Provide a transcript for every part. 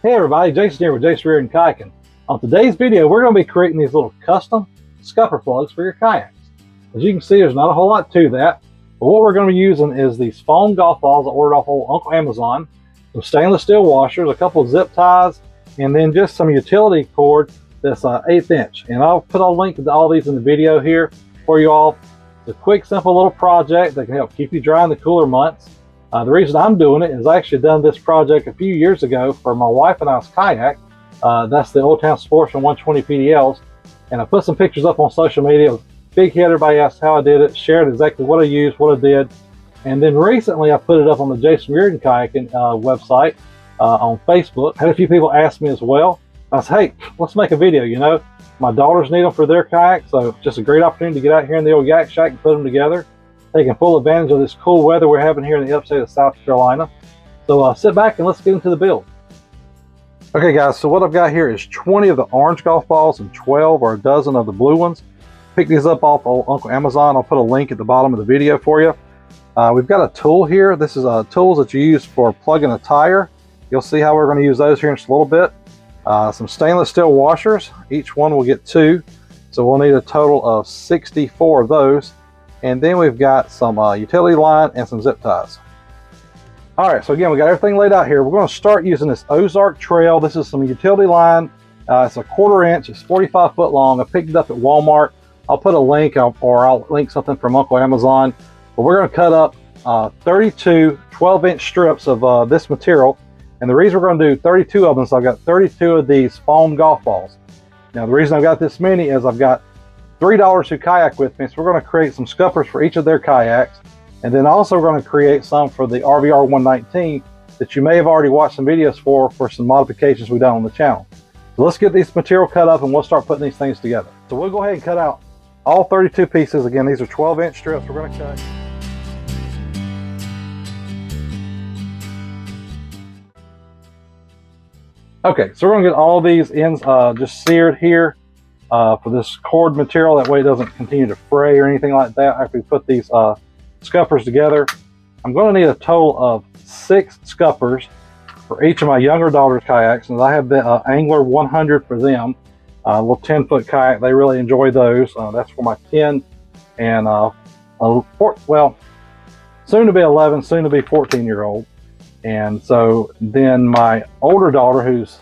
Hey everybody, Jason here with Braided Kayaking. On today's video, we're going to be creating these little custom scupper plugs for your kayaks. As you can see, there's not a whole lot to that, but what we're going to be using is these foam golf balls I ordered off of Uncle Amazon, some stainless steel washers, a couple of zip ties, and then just some utility cord that's 1/8 inch. And I'll put a link to all these in the video here for you all. It's a quick, simple little project that can help keep you dry in the cooler months. The reason I'm doing it is I actually done this project a few years ago for my wife and I's kayak. That's the Old Town Sportsman 120 PDLs. And I put some pictures up on social media. It was a big hit. Everybody asked how I did it, shared exactly what I used, what I did. And then recently I put it up on the Braided Kayaking website on Facebook. Had a few people ask me as well. I said, hey, let's make a video, you know. My daughters need them for their kayak, so just a great opportunity to get out here in the old yak shack and put them together. Taking full advantage of this cool weather we're having here in the upstate of South Carolina. So sit back and let's get into the build. Okay guys, so what I've got here is 20 of the orange golf balls and 12 or a dozen of the blue ones. Pick these up off of Uncle Amazon. I'll put a link at the bottom of the video for you. We've got a tool here. This is tools that you use for plugging a tire. You'll see how we're going to use those here in just a little bit. Some stainless steel washers. Each one will get 2. So we'll need a total of 64 of those. And then we've got some utility line and some zip ties. All right, so again, we got everything laid out here. We're going to start using this Ozark trail. This is some utility line. It's a 1/4 inch. It's 45 foot long. I picked it up at Walmart. I'll put a link or I'll link something from Uncle Amazon. But we're going to cut up 32 12-inch strips of this material. And the reason we're going to do 32 of them is I've got 32 of these foam golf balls. Now, the reason I've got this many is I've got 3 daughters who kayak with me, so we're going to create some scuppers for each of their kayaks, and then also we're going to create some for the RVR 119 that you may have already watched some videos for some modifications we've done on the channel. So let's get this material cut up and we'll start putting these things together. So we'll go ahead and cut out all 32 pieces. Again, these are 12-inch strips we're going to cut. Okay, so we're going to get all these ends just seared here. For this cord material, that way it doesn't continue to fray or anything like that after we put these scuppers together. I'm going to need a total of 6 scuppers for each of my younger daughter's kayaks, and I have the Angler 100 for them, a little 10-foot kayak. They really enjoy those. That's for my 10 and well, soon to be 11, soon to be 14-year-old. And so then my older daughter, who's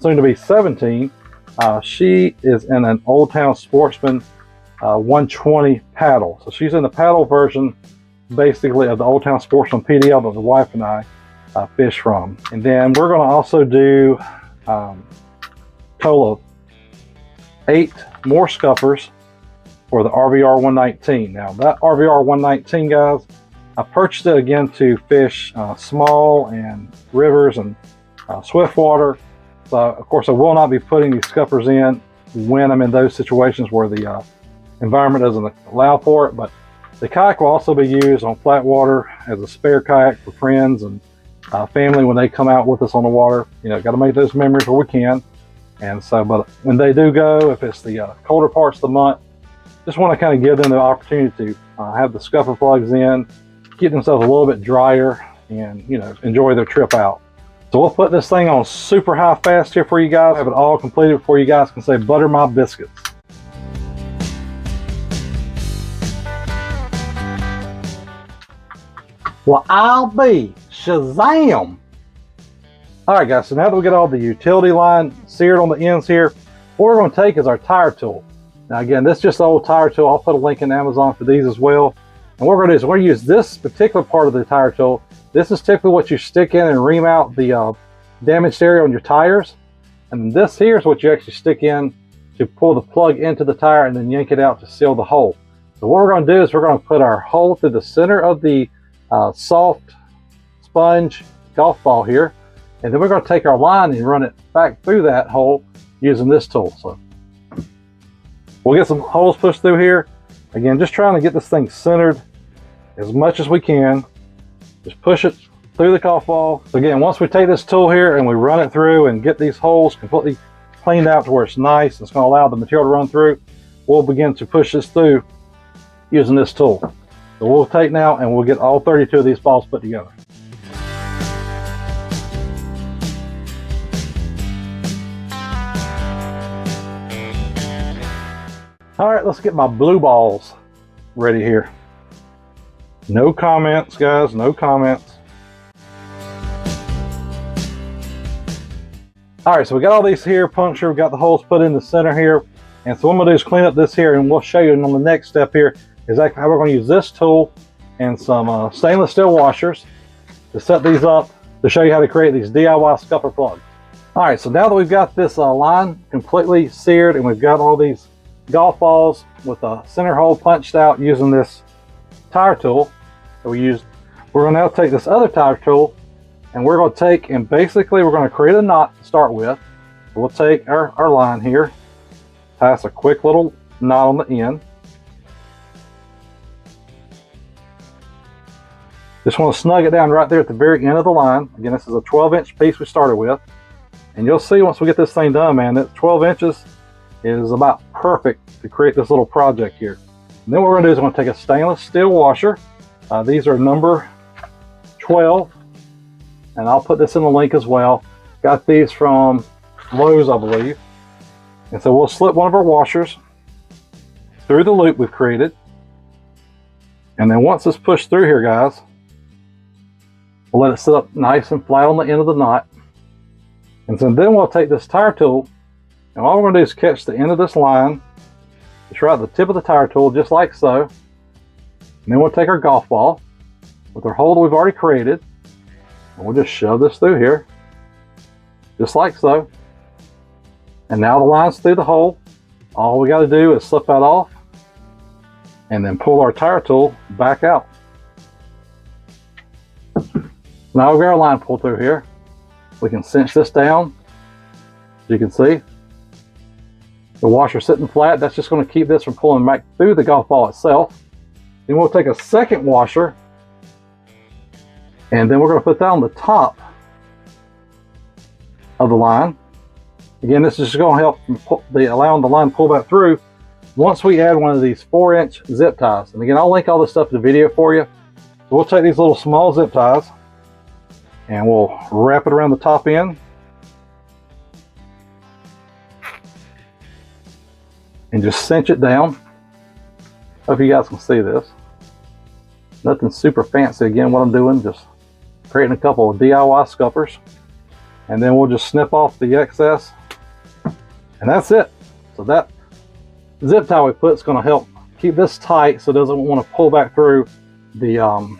soon to be 17, she is in an Old Town Sportsman 120 paddle. So she's in the paddle version, basically, of the Old Town Sportsman PDL that the wife and I fish from. And then we're going to also do a total of 8 more scuppers for the RVR 119. Now that RVR 119, guys, I purchased it again to fish small and rivers and swift water. So, of course, I will not be putting these scuppers in when I'm in those situations where the environment doesn't allow for it. But the kayak will also be used on flat water as a spare kayak for friends and family when they come out with us on the water. You know, got to make those memories where we can. And so, but when they do go, if it's the colder parts of the month, just want to kind of give them the opportunity to have the scupper plugs in, get themselves a little bit drier, and, you know, enjoy their trip out. So we'll put this thing on super high fast here for you guys. Have it all completed before you guys can say butter my biscuits. Well, I'll be Shazam. All right, guys, so now that we get all the utility line seared on the ends here, what we're going to take is our tire tool. Now, again, this is just the old tire tool. I'll put a link in Amazon for these as well. And what we're going to do is we're going to use this particular part of the tire tool. This is typically what you stick in and ream out the damaged area on your tires. And this here is what you actually stick in to pull the plug into the tire and then yank it out to seal the hole. So what we're going to do is we're going to put our hole through the center of the soft sponge golf ball here. And then we're going to take our line and run it back through that hole using this tool. So we'll get some holes pushed through here. Again, just trying to get this thing centered as much as we can. Just push it through the golf ball. So again, once we take this tool here and we run it through and get these holes completely cleaned out to where it's nice, it's going to allow the material to run through, we'll begin to push this through using this tool. So we'll take now and we'll get all 32 of these balls put together. All right, let's get my blue balls ready here. No comments, guys, no comments. All right, so we got all these here punctured. We got the holes put in the center here. And so what I'm gonna do is clean up this here, and we'll show you on the next step here exactly how we're gonna use this tool and some stainless steel washers to set these up to show you how to create these DIY scupper plugs. All right, so now that we've got this line completely seared and we've got all these golf balls with a center hole punched out using this tire tool that we used, we're gonna now take this other tire tool and we're gonna take and basically we're gonna create a knot to start with. We'll take our line here, pass a quick little knot on the end. Just want to snug it down right there at the very end of the line. Again, this is a 12-inch piece we started with. And you'll see once we get this thing done, man, that 12 inches is about perfect to create this little project here. And then what we're going to do is we're going to take a stainless steel washer. These are number 12. And I'll put this in the link as well. Got these from Lowe's, I believe. And so we'll slip one of our washers through the loop we've created. And then once it's pushed through here, guys, we'll let it sit up nice and flat on the end of the knot. And so then we'll take this tire tool, and all we're going to do is catch the end of this line, just right at the tip of the tire tool, just like so. And then we'll take our golf ball with our hole that we've already created, and we'll just shove this through here, just like so. And now the line's through the hole. All we got to do is slip that off and then pull our tire tool back out. Now we've got our line pulled through here. We can cinch this down. As you can see, the washer sitting flat. That's just going to keep this from pulling back through the golf ball itself. Then we'll take a second washer and then we're going to put that on the top of the line. Again, this is just going to help allowing the line pull back through once we add one of these 4-inch zip ties. And again, I'll link all this stuff in the video for you. So we'll take these little small zip ties and we'll wrap it around the top end. And just cinch it down. Hope you guys can see this. Nothing super fancy. Again, what I'm doing, just creating a couple of DIY scuppers. And then we'll just snip off the excess. And that's it. So that zip tie we put is going to help keep this tight so it doesn't want to pull back through the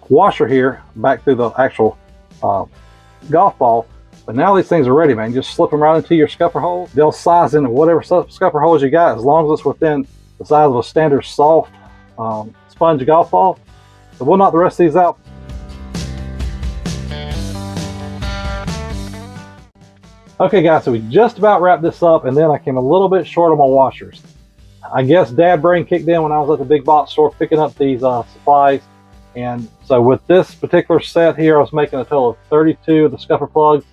washer here, back through the actual golf ball. But now these things are ready, man. You just slip them right into your scupper hole. They'll size into whatever scupper holes you got, as long as it's within the size of a standard soft sponge golf ball. So we'll knock the rest of these out. Okay guys, so we just about wrapped this up, and then I came a little bit short on my washers. I guess dad brain kicked in when I was at the big box store picking up these supplies. And so with this particular set here, I was making a total of 32 of the scupper plugs.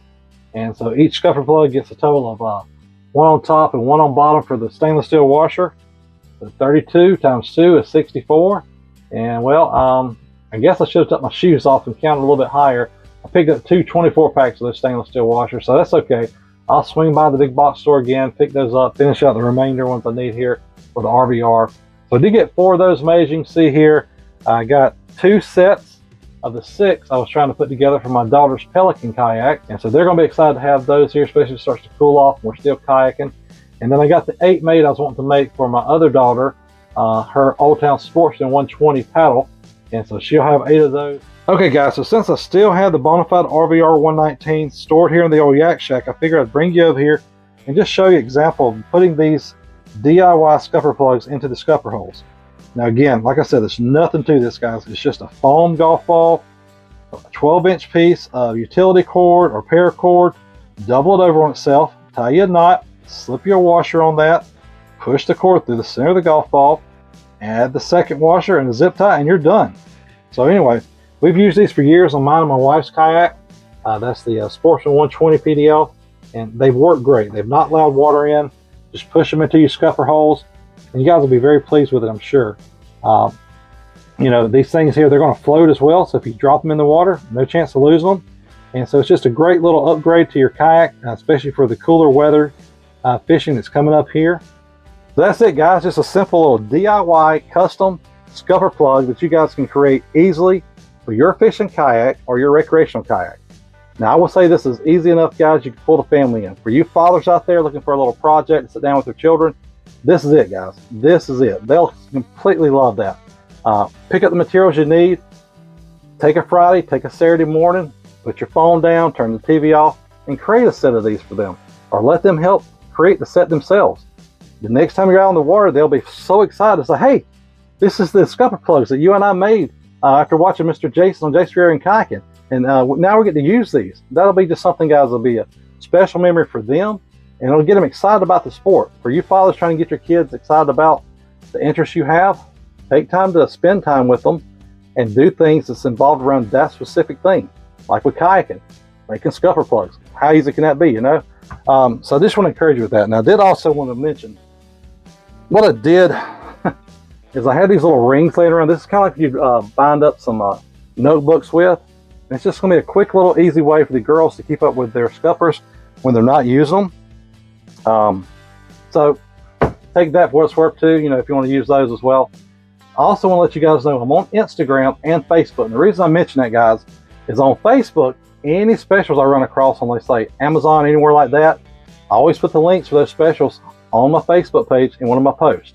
And so each scupper plug gets a total of one on top and one on bottom for the stainless steel washer. So 32 times 2 is 64. And well, I guess I should have took my shoes off and counted a little bit higher. I picked up 2 24 packs of those stainless steel washers, so that's okay. I'll swing by the big box store again, pick those up, finish out the remainder ones I need here for the RVR. So I did get 4 of those made. As you can see here, I got 2 sets of the 6 I was trying to put together for my daughter's Pelican kayak. And so they're going to be excited to have those here, especially if it starts to cool off and we're still kayaking. And then I got the 8 made I was wanting to make for my other daughter, her Old Town Sportsman 120 paddle. And so she'll have 8 of those. Okay guys, so since I still have the Bonafide RVR 119 stored here in the old yak shack, I figured I'd bring you over here and just show you an example of putting these DIY scupper plugs into the scupper holes. Now again, like I said, there's nothing to this, guys. It's just a foam golf ball, a 12-inch piece of utility cord or paracord, double it over on itself, tie you a knot, slip your washer on that, push the cord through the center of the golf ball, add the second washer and the zip tie, and you're done. So anyway, we've used these for years on mine and my wife's kayak. That's the Sportsman 120 PDL, and they've worked great. They've not allowed water in. Just push them into your scupper holes, and you guys will be very pleased with it, I'm sure. You know, these things here, they're going to float as well, so if you drop them in the water, no chance of losing them. And so it's just a great little upgrade to your kayak, especially for the cooler weather fishing that's coming up here. So that's it, guys. Just a simple little DIY custom scupper plug that you guys can create easily for your fishing kayak or your recreational kayak. Now, I will say this is easy enough, guys. You can pull the family in. For you fathers out there looking for a little project to sit down with your children, this is it, guys. This is it. They'll completely love that. Pick up the materials you need. Take a Friday, take a Saturday morning, put your phone down, turn the TV off, and create a set of these for them. Or let them help create the set themselves. The next time you're out on the water, they'll be so excited to say, hey, this is the scupper plugs that you and I made after watching Mr. Jason on Jason Rear and Kayaking. And now we're getting to use these. That'll be just something, guys, that'll be a special memory for them, and it'll get them excited about the sport. For you fathers trying to get your kids excited about the interests you have, take time to spend time with them and do things that's involved around that specific thing. Like with kayaking, making scupper plugs. How easy can that be, you know? So I just want to encourage you with that. Now, I did also want to mention, what I did is I had these little rings laying around. This is kind of like you bind up some notebooks with. And it's just going to be a quick little easy way for the girls to keep up with their scuppers when they're not using them. So take that for what it's worth too, you know, if you want to use those as well. I also want to let you guys know I'm on Instagram and Facebook. And the reason I mention that, guys, is on Facebook, any specials I run across on, let's say, Amazon, anywhere like that, I always put the links for those specials on my Facebook page in one of my posts.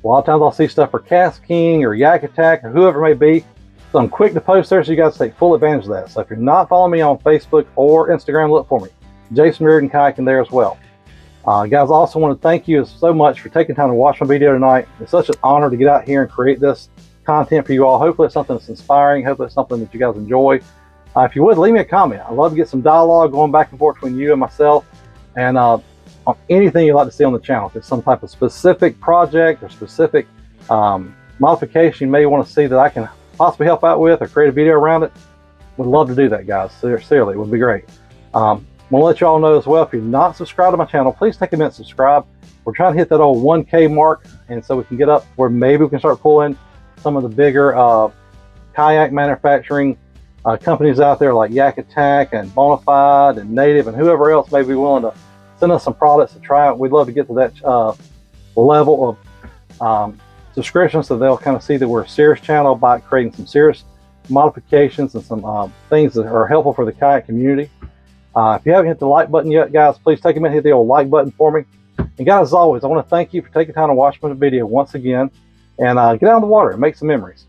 A lot of times I'll see stuff for Cast King or Yak Attack or whoever it may be. So I'm quick to post there, so you guys take full advantage of that. So if you're not following me on Facebook or Instagram, look for me. Jason Rear and Kayaking there as well. Guys, I also want to thank you so much for taking time to watch my video tonight. It's such an honor to get out here and create this content for you all. Hopefully it's something that's inspiring. Hopefully it's something that you guys enjoy. If you would, leave me a comment. I'd love to get some dialogue going back and forth between you and myself, and on anything you'd like to see on the channel. If it's some type of specific project or specific modification you may want to see that I can possibly help out with or create a video around it, would love to do that, guys. Seriously, it would be great. I want to let you all know as well, if you're not subscribed to my channel, please take a minute to subscribe. We're trying to hit that old 1K mark, and so we can get up where maybe we can start pulling some of the bigger kayak manufacturing companies out there like Yak Attack and Bonafide and Native and whoever else may be willing to send us some products to try. We'd love to get to that level of subscription, so they'll kind of see that we're a serious channel about creating some serious modifications and some things that are helpful for the kayak community. If you haven't hit the like button yet, guys, please take a minute, hit the old like button for me. And guys, as always, I want to thank you for taking time to watch my video once again, and get out on the water and make some memories.